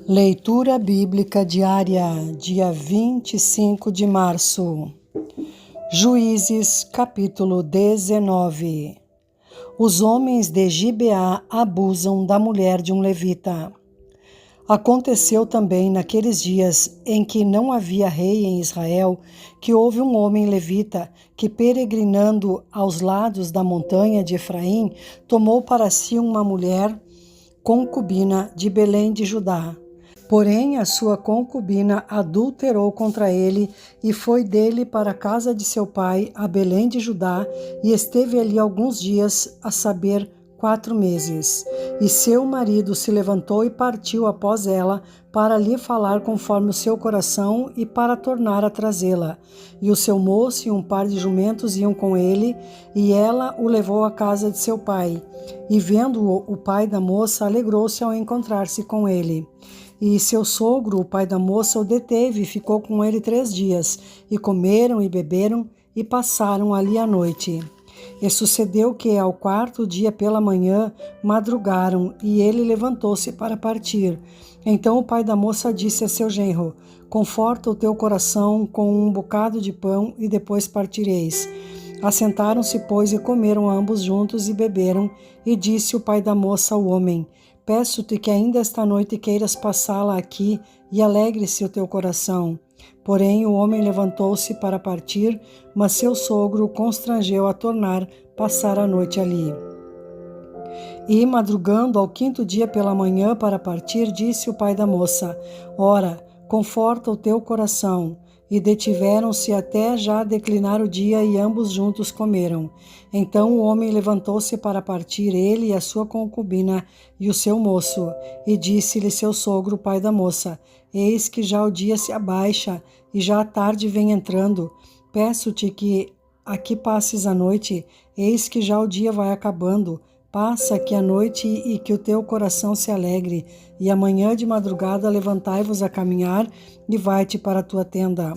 Leitura Bíblica Diária, dia 25 de março. Juízes, capítulo 19. Os homens de Gibeá abusam da mulher de um levita. Aconteceu também naqueles dias em que não havia rei em Israel, que houve um homem levita que, peregrinando aos lados da montanha de Efraim, tomou para si uma mulher concubina de Belém de Judá. Porém, a sua concubina adulterou contra ele e foi dele para a casa de seu pai, a Belém de Judá, e esteve ali alguns dias, a saber, 4 meses. E seu marido se levantou e partiu após ela para lhe falar conforme o seu coração e para tornar a trazê-la. E o seu moço e um par de jumentos iam com ele, e ela o levou à casa de seu pai. E vendo-o, o pai da moça alegrou-se ao encontrar-se com ele. E seu sogro, o pai da moça, o deteve e ficou com ele 3 dias, e comeram e beberam, e passaram ali a noite. E sucedeu que, ao 4º dia pela manhã, madrugaram, e ele levantou-se para partir. Então o pai da moça disse a seu genro: Conforta o teu coração com um bocado de pão, e depois partireis. Assentaram-se, pois, e comeram ambos juntos e beberam, e disse o pai da moça ao homem: Peço-te que ainda esta noite queiras passá-la aqui, e alegre-se o teu coração. Porém o homem levantou-se para partir, mas seu sogro o constrangeu a tornar passar a noite ali. E, madrugando ao 5º dia pela manhã para partir, disse o pai da moça: Ora, conforta o teu coração. E detiveram-se até já declinar o dia, e ambos juntos comeram. Então o homem levantou-se para partir, ele e a sua concubina e o seu moço. E disse-lhe seu sogro, o pai da moça: Eis que já o dia se abaixa, e já a tarde vem entrando. Peço-te que aqui passes a noite, eis que já o dia vai acabando. Passa aqui a noite e que o teu coração se alegre, e amanhã de madrugada levantai-vos a caminhar e vai-te para a tua tenda.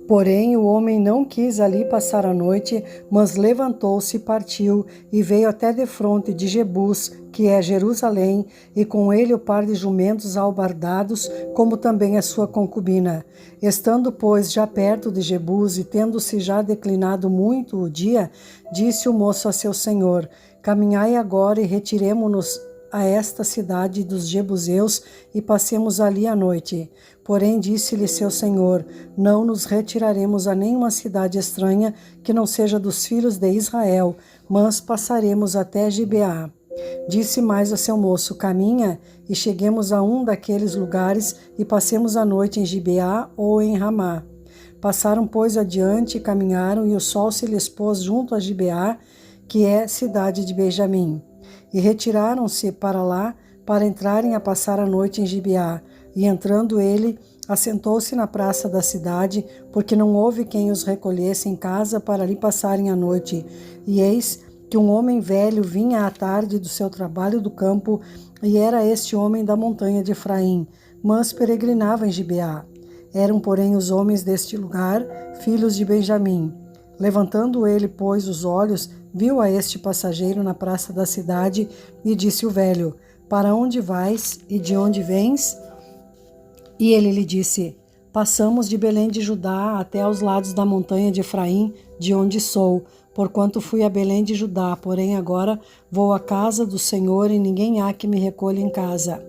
Porém o homem não quis ali passar a noite, mas levantou-se e partiu, e veio até defronte de Jebus, que é Jerusalém, e com ele o par de jumentos albardados, como também a sua concubina. Estando, pois, já perto de Jebus, e tendo-se já declinado muito o dia, disse o moço a seu senhor: Caminhai agora e retiremo-nos a esta cidade dos Jebuseus e passemos ali a noite. Porém disse-lhe seu senhor: Não nos retiraremos a nenhuma cidade estranha que não seja dos filhos de Israel, mas passaremos até Gibeá. Disse mais a seu moço: Caminha e cheguemos a um daqueles lugares e passemos a noite em Gibeá ou em Ramá. Passaram, pois, adiante e caminharam, e o sol se lhes pôs junto a Gibeá, que é cidade de Benjamim. E retiraram-se para lá, para entrarem a passar a noite em Gibeá. E entrando ele, assentou-se na praça da cidade, porque não houve quem os recolhesse em casa para ali passarem a noite. E eis que um homem velho vinha à tarde do seu trabalho do campo, e era este homem da montanha de Efraim, mas peregrinava em Gibeá. Eram, porém, os homens deste lugar, filhos de Benjamim. Levantando ele, pois, os olhos, viu a este passageiro na praça da cidade, e disse o velho: Para onde vais e de onde vens? E ele lhe disse: Passamos de Belém de Judá até aos lados da montanha de Efraim, de onde sou, porquanto fui a Belém de Judá, porém agora vou à casa do Senhor, e ninguém há que me recolha em casa.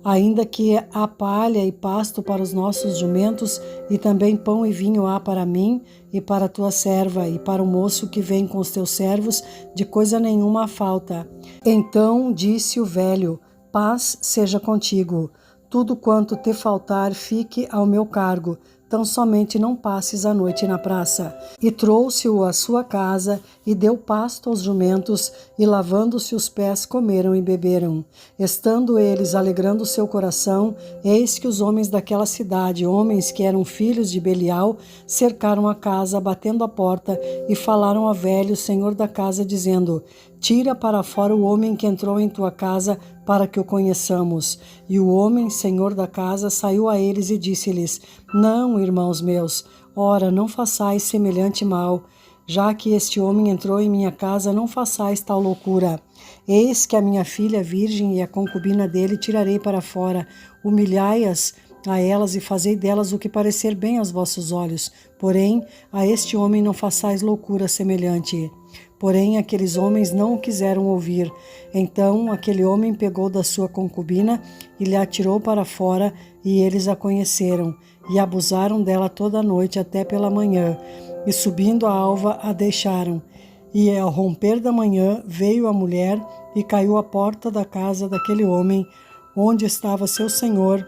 Ainda que há palha e pasto para os nossos jumentos, e também pão e vinho há para mim e para a tua serva, e para o moço que vem com os teus servos, de coisa nenhuma há falta. Então disse o velho: Paz seja contigo. Tudo quanto te faltar, fique ao meu cargo. Tão somente não passes a noite na praça. E trouxe-o à sua casa, e deu pasto aos jumentos, e lavando-se os pés, comeram e beberam. Estando eles alegrando seu coração, eis que os homens daquela cidade, homens que eram filhos de Belial, cercaram a casa, batendo a porta, e falaram ao velho, senhor da casa, dizendo: Tira para fora o homem que entrou em tua casa, para que o conheçamos. E o homem, senhor da casa, saiu a eles e disse-lhes: Não, irmãos meus, ora, não façais semelhante mal. Já que este homem entrou em minha casa, não façais tal loucura. Eis que a minha filha virgem e a concubina dele tirarei para fora, humilhai-as a elas e fazei delas o que parecer bem aos vossos olhos. Porém, a este homem não façais loucura semelhante. Porém, aqueles homens não o quiseram ouvir. Então, aquele homem pegou da sua concubina e lhe atirou para fora, e eles a conheceram, e abusaram dela toda a noite até pela manhã, e subindo a alva a deixaram. E ao romper da manhã veio a mulher e caiu à porta da casa daquele homem, onde estava seu senhor,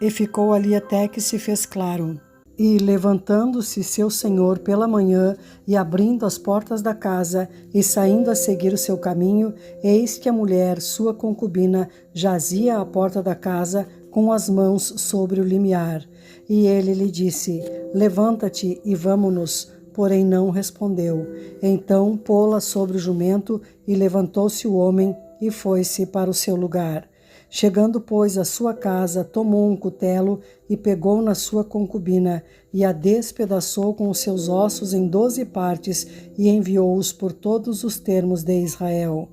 e ficou ali até que se fez claro. E levantando-se seu senhor pela manhã, e abrindo as portas da casa, e saindo a seguir o seu caminho, eis que a mulher, sua concubina, jazia à porta da casa, com as mãos sobre o limiar. E ele lhe disse: levanta-te e vamo-nos. Porém não respondeu. Então pô-la sobre o jumento, e levantou-se o homem, e foi-se para o seu lugar. Chegando, pois, à sua casa, tomou um cutelo e pegou na sua concubina, e a despedaçou com os seus ossos em 12 partes, e enviou-os por todos os termos de Israel.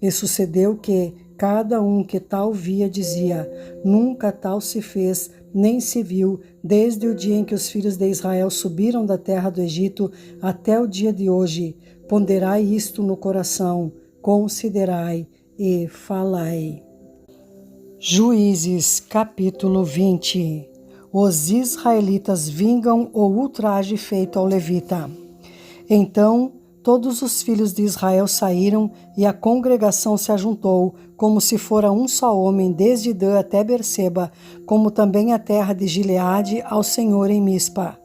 E sucedeu que cada um que tal via dizia: nunca tal se fez, nem se viu, desde o dia em que os filhos de Israel subiram da terra do Egito até o dia de hoje. Ponderai isto no coração, considerai e falai. Juízes, capítulo 20. Os israelitas vingam o ultraje feito ao levita. Então todos os filhos de Israel saíram, e a congregação se ajuntou, como se fora um só homem, desde Dan até Berseba, como também a terra de Gileade, ao Senhor em Mispa.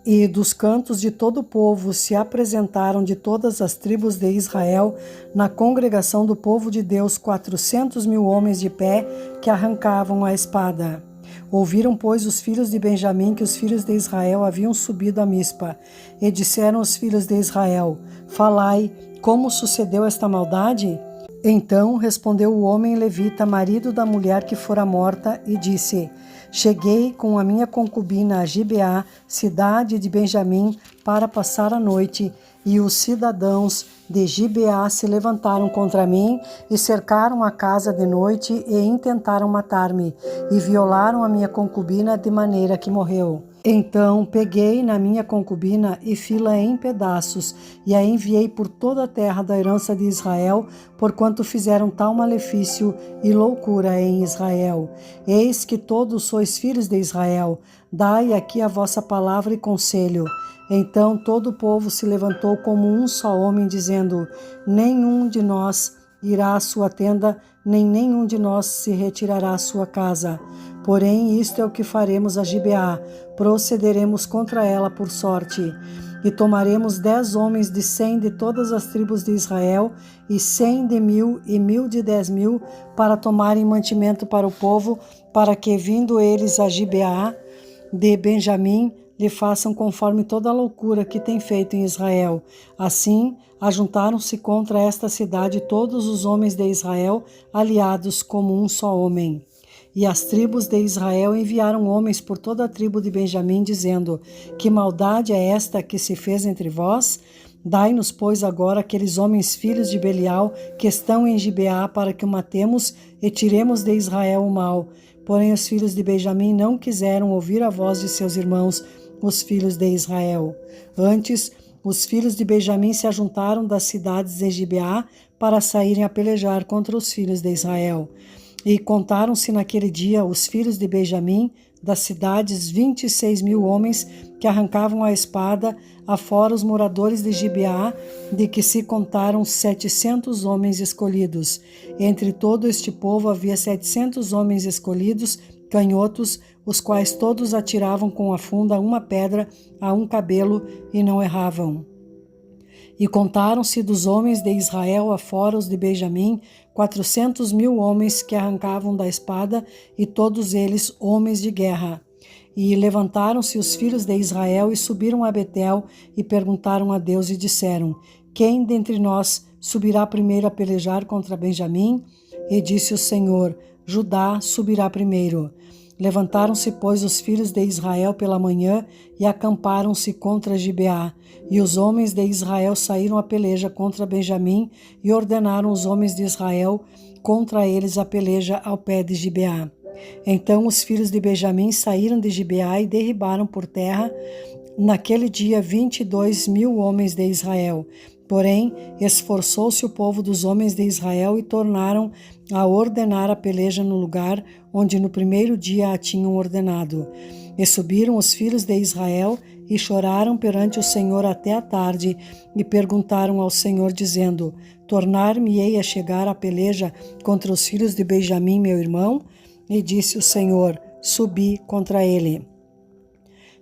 E dos cantos de todo o povo se apresentaram de todas as tribos de Israel, na congregação do povo de Deus, 400.000 homens de pé, que arrancavam a espada. Ouviram, pois, os filhos de Benjamim que os filhos de Israel haviam subido a Mispa. E disseram os filhos de Israel: falai, como sucedeu esta maldade? Então respondeu o homem levita, marido da mulher que fora morta, e disse: cheguei com a minha concubina a Gibeá, cidade de Benjamim, para passar a noite, e os cidadãos de Gibeá se levantaram contra mim e cercaram a casa de noite e intentaram matar-me, e violaram a minha concubina de maneira que morreu. Então peguei na minha concubina e fi-la em pedaços, e a enviei por toda a terra da herança de Israel, porquanto fizeram tal malefício e loucura em Israel. Eis que todos sois filhos de Israel, dai aqui a vossa palavra e conselho. Então todo o povo se levantou como um só homem, dizendo: nenhum de nós irá à sua tenda, nem nenhum de nós se retirará à sua casa. Porém, isto é o que faremos a Gibeá: procederemos contra ela por sorte. E tomaremos 10 homens de 100 de todas as tribos de Israel, e 100 de 1.000 e 1.000 de 10.000, para tomarem mantimento para o povo, para que, vindo eles a Gibeá de Benjamim, lhe façam conforme toda a loucura que tem feito em Israel. Assim, ajuntaram-se contra esta cidade todos os homens de Israel, aliados como um só homem. E as tribos de Israel enviaram homens por toda a tribo de Benjamim, dizendo: que maldade é esta que se fez entre vós? Dai-nos, pois, agora aqueles homens filhos de Belial que estão em Gibeá, para que o matemos e tiremos de Israel o mal. Porém os filhos de Benjamim não quiseram ouvir a voz de seus irmãos, os filhos de Israel. Antes, os filhos de Benjamim se ajuntaram das cidades de Gibeá para saírem a pelejar contra os filhos de Israel. E contaram-se naquele dia os filhos de Benjamim das cidades 26.000 homens que arrancavam a espada, afora os moradores de Gibeá, de que se contaram 700 homens escolhidos. Entre todo este povo havia 700 homens escolhidos, canhotos, os quais todos atiravam com a funda uma pedra a um cabelo e não erravam. E contaram-se dos homens de Israel afora os de Benjamim 400.000 homens que arrancavam da espada, e todos eles homens de guerra. E levantaram-se os filhos de Israel e subiram a Betel e perguntaram a Deus e disseram: quem dentre nós subirá primeiro a pelejar contra Benjamim? E disse o Senhor: Judá subirá primeiro. Levantaram-se, pois, os filhos de Israel pela manhã e acamparam-se contra Gibeá. E os homens de Israel saíram a peleja contra Benjamim e ordenaram os homens de Israel contra eles a peleja ao pé de Gibeá. Então os filhos de Benjamim saíram de Gibeá e derribaram por terra naquele dia 22.000 homens de Israel. Porém, esforçou-se o povo dos homens de Israel e tornaram a ordenar a peleja no lugar onde no primeiro dia a tinham ordenado. E subiram os filhos de Israel e choraram perante o Senhor até a tarde e perguntaram ao Senhor, dizendo: Tornar-me-ei a chegar à peleja contra os filhos de Benjamim, meu irmão? E disse o Senhor: Subi contra ele.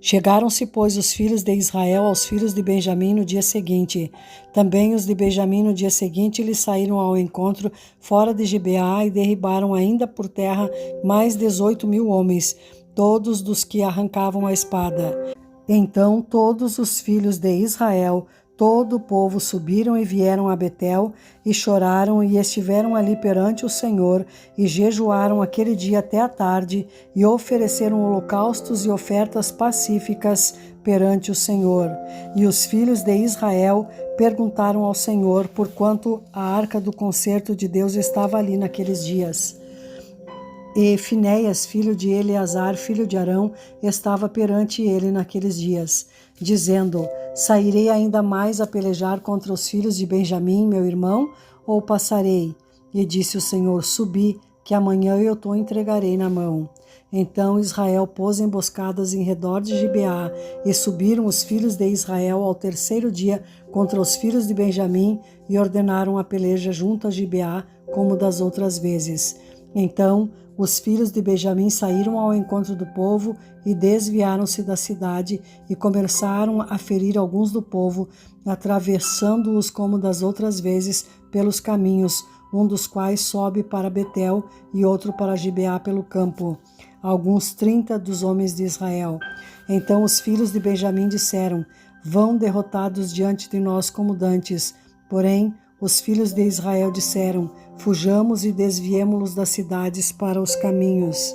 Chegaram-se, pois, os filhos de Israel aos filhos de Benjamim no dia seguinte. Também os de Benjamim no dia seguinte lhes saíram ao encontro fora de Gibeá e derribaram ainda por terra mais 18.000 homens, todos dos que arrancavam a espada. Então todos os filhos de Israel, todo o povo, subiram e vieram a Betel e choraram e estiveram ali perante o Senhor e jejuaram aquele dia até a tarde e ofereceram holocaustos e ofertas pacíficas perante o Senhor. E os filhos de Israel perguntaram ao Senhor porquanto a arca do concerto de Deus estava ali naqueles dias. E Finéias, filho de Eleazar, filho de Arão, estava perante ele naqueles dias, dizendo: Sairei ainda mais a pelejar contra os filhos de Benjamim, meu irmão, ou passarei? E disse o Senhor: Subi, que amanhã eu te entregarei na mão. Então Israel pôs emboscadas em redor de Gibeá, e subiram os filhos de Israel ao terceiro dia contra os filhos de Benjamim, e ordenaram a peleja junto a Gibeá, como das outras vezes. Então os filhos de Benjamim saíram ao encontro do povo e desviaram-se da cidade e começaram a ferir alguns do povo, atravessando-os como das outras vezes pelos caminhos, um dos quais sobe para Betel e outro para Gibeá pelo campo, alguns 30 dos homens de Israel. Então os filhos de Benjamim disseram: Vão derrotados diante de nós como dantes. Porém, os filhos de Israel disseram: Fujamos e desviemo-los das cidades para os caminhos.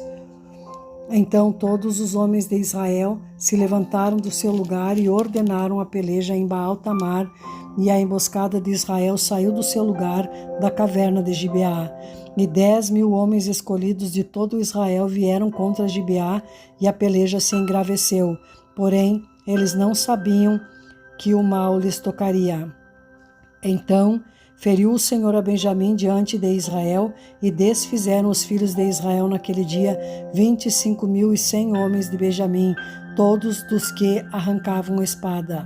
Então todos os homens de Israel se levantaram do seu lugar e ordenaram a peleja em Baal-Tamar, e a emboscada de Israel saiu do seu lugar da caverna de Gibeá. E 10.000 homens escolhidos de todo Israel vieram contra Gibeá, e a peleja se engraveceu. Porém, eles não sabiam que o mal lhes tocaria. Então feriu o Senhor a Benjamim diante de Israel, e desfizeram os filhos de Israel naquele dia 25.100 homens de Benjamim, todos dos que arrancavam a espada.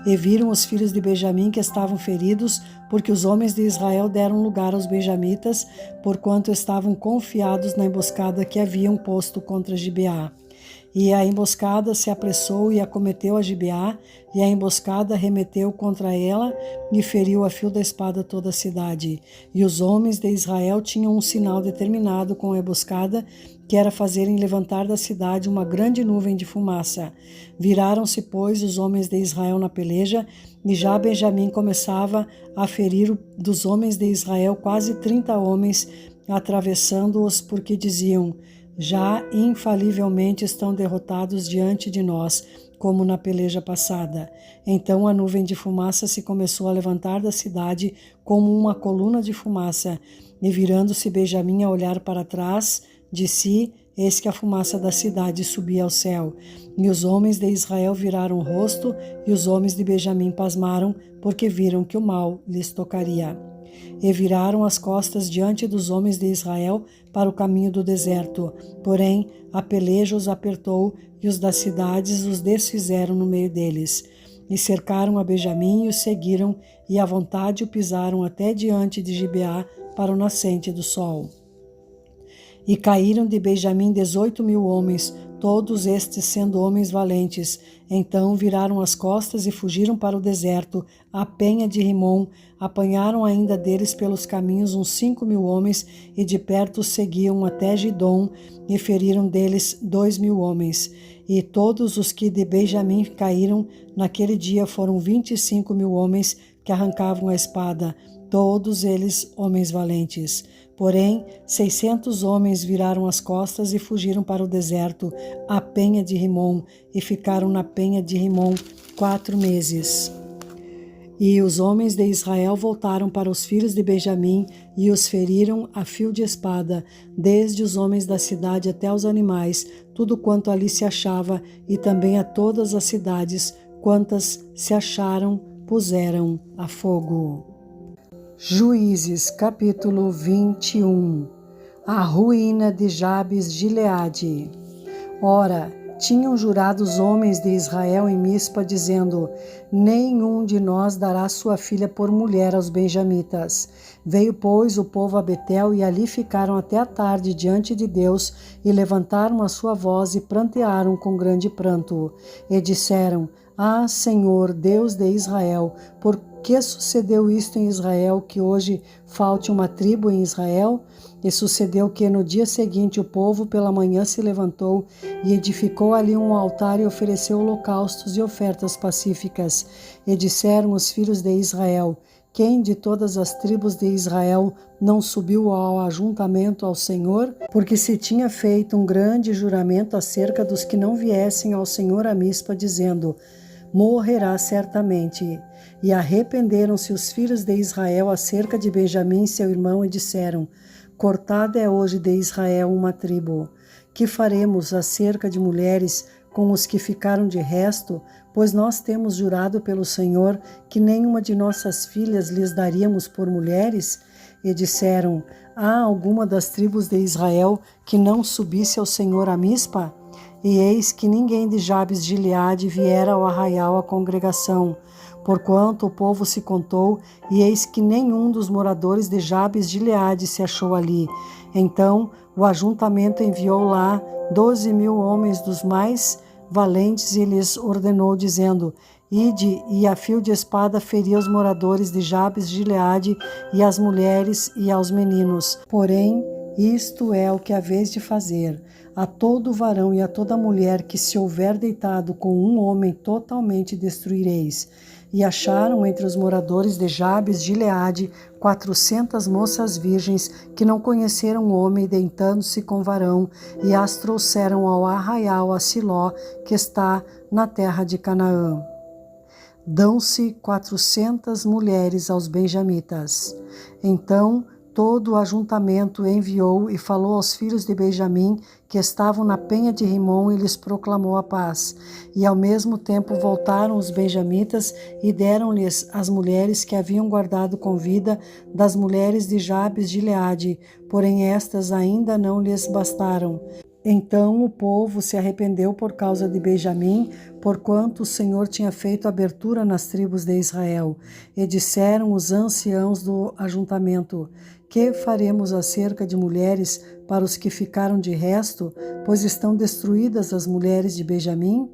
E viram os filhos de Benjamim que estavam feridos, porque os homens de Israel deram lugar aos benjamitas, porquanto estavam confiados na emboscada que haviam posto contra Gibeá. E a emboscada se apressou e acometeu a Gibeá, e a emboscada remeteu contra ela e feriu a fio da espada toda a cidade. E os homens de Israel tinham um sinal determinado com a emboscada, que era fazerem levantar da cidade uma grande nuvem de fumaça. Viraram-se, pois, os homens de Israel na peleja, e já Benjamim começava a ferir dos homens de Israel quase 30 homens, atravessando-os, porque diziam: Já infalivelmente estão derrotados diante de nós, como na peleja passada. Então a nuvem de fumaça se começou a levantar da cidade como uma coluna de fumaça, e virando-se Benjamim a olhar para trás de si, eis que a fumaça da cidade subia ao céu. E os homens de Israel viraram o rosto, e os homens de Benjamim pasmaram, porque viram que o mal lhes tocaria. E viraram as costas diante dos homens de Israel para o caminho do deserto. Porém, a peleja os apertou, e os das cidades os desfizeram no meio deles. E cercaram a Benjamim e o seguiram, e à vontade o pisaram até diante de Gibeá para o nascente do sol. E caíram de Benjamim 18.000 homens, todos estes sendo homens valentes. Então viraram as costas e fugiram para o deserto, à penha de Rimom. Apanharam ainda deles pelos caminhos uns 5.000 homens, e de perto os seguiam até Gidom, e feriram deles 2.000 homens. E todos os que de Benjamim caíram naquele dia foram 25.000 homens que arrancavam a espada, todos eles homens valentes. Porém, 600 homens viraram as costas e fugiram para o deserto, à penha de Rimom, e ficaram na penha de Rimom 4 meses. E os homens de Israel voltaram para os filhos de Benjamim e os feriram a fio de espada, desde os homens da cidade até os animais, tudo quanto ali se achava, e também a todas as cidades, quantas se acharam, puseram a fogo. Juízes, capítulo 21. A ruína de Jabes de Gileade. Ora, tinham jurado os homens de Israel em Mispa, dizendo: nenhum de nós dará sua filha por mulher aos benjamitas. Veio, pois, o povo a Betel, e ali ficaram até a tarde diante de Deus, e levantaram a sua voz e prantearam com grande pranto. E disseram: ah, Senhor, Deus de Israel, por que sucedeu isto em Israel, que hoje falte uma tribo em Israel? E sucedeu que no dia seguinte o povo pela manhã se levantou e edificou ali um altar e ofereceu holocaustos e ofertas pacíficas. E disseram os filhos de Israel: quem de todas as tribos de Israel não subiu ao ajuntamento ao Senhor? Porque se tinha feito um grande juramento acerca dos que não viessem ao Senhor a Mispa, dizendo: morrerá certamente. E arrependeram-se os filhos de Israel acerca de Benjamim, seu irmão, e disseram: cortada é hoje de Israel uma tribo. Que faremos acerca de mulheres com os que ficaram de resto? Pois nós temos jurado pelo Senhor que nenhuma de nossas filhas lhes daríamos por mulheres? E disseram: há alguma das tribos de Israel que não subisse ao Senhor a Mispa? E eis que ninguém de Jabes de Gileade viera ao arraial à congregação, porquanto o povo se contou, e eis que nenhum dos moradores de Jabes de Gileade se achou ali. Então o ajuntamento enviou lá 12.000 homens dos mais valentes e lhes ordenou, dizendo: ide, e a fio de espada feri os moradores de Jabes de Gileade, e as mulheres e aos meninos. Porém, isto é o que haveis de fazer: a todo varão e a toda mulher que se houver deitado com um homem totalmente destruireis. E acharam entre os moradores de Jabes de Gileade 400 moças virgens que não conheceram homem, deitando-se com varão, e as trouxeram ao arraial a Siló, que está na terra de Canaã. Dão-se 400 mulheres aos benjamitas. Então todo o ajuntamento enviou e falou aos filhos de Benjamim que estavam na penha de Rimom, e lhes proclamou a paz. E ao mesmo tempo voltaram os benjamitas e deram-lhes as mulheres que haviam guardado com vida das mulheres de Jabes de Gileade, porém estas ainda não lhes bastaram. Então o povo se arrependeu por causa de Benjamim, porquanto o Senhor tinha feito abertura nas tribos de Israel. E disseram os anciãos do ajuntamento: que faremos acerca de mulheres para os que ficaram de resto, pois estão destruídas as mulheres de Benjamim?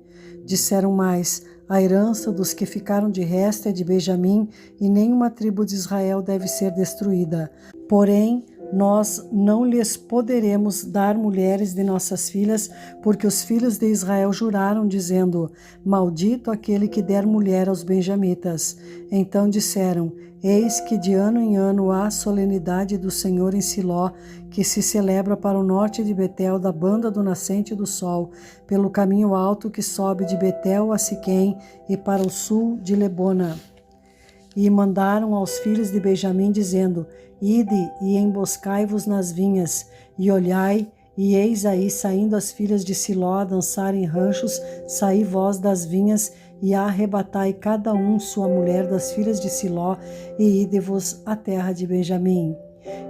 Disseram mais: a herança dos que ficaram de resto é de Benjamim, e nenhuma tribo de Israel deve ser destruída. Porém, nós não lhes poderemos dar mulheres de nossas filhas, porque os filhos de Israel juraram, dizendo: maldito aquele que der mulher aos benjamitas. Então disseram: eis que de ano em ano há a solenidade do Senhor em Siló, que se celebra para o norte de Betel, da banda do nascente do sol, pelo caminho alto que sobe de Betel a Siquém, e para o sul de Lebona. E mandaram aos filhos de Benjamim, dizendo: ide e emboscai-vos nas vinhas, e olhai, e eis aí saindo as filhas de Siló a dançar em ranchos, saí vós das vinhas, e arrebatai cada um sua mulher das filhas de Siló, e ide-vos à terra de Benjamim.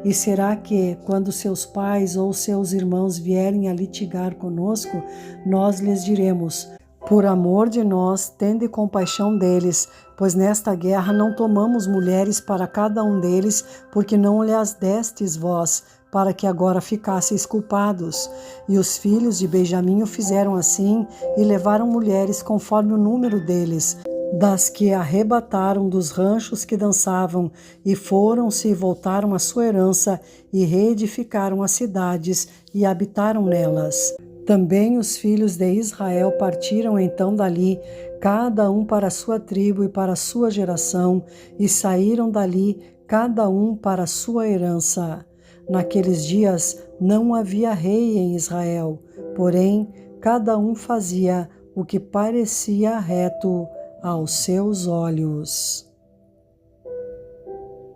E será que, quando seus pais ou seus irmãos vierem a litigar conosco, nós lhes diremos: por amor de nós, tende compaixão deles, pois nesta guerra não tomamos mulheres para cada um deles, porque não lhes destes vós, para que agora ficasseis culpados. E os filhos de Benjamim o fizeram assim, e levaram mulheres conforme o número deles, das que arrebataram dos ranchos que dançavam, e foram-se e voltaram à sua herança, e reedificaram as cidades, e habitaram nelas. Também os filhos de Israel partiram então dali, cada um para a sua tribo e para a sua geração, e saíram dali, cada um para a sua herança. Naqueles dias não havia rei em Israel, porém cada um fazia o que parecia reto aos seus olhos.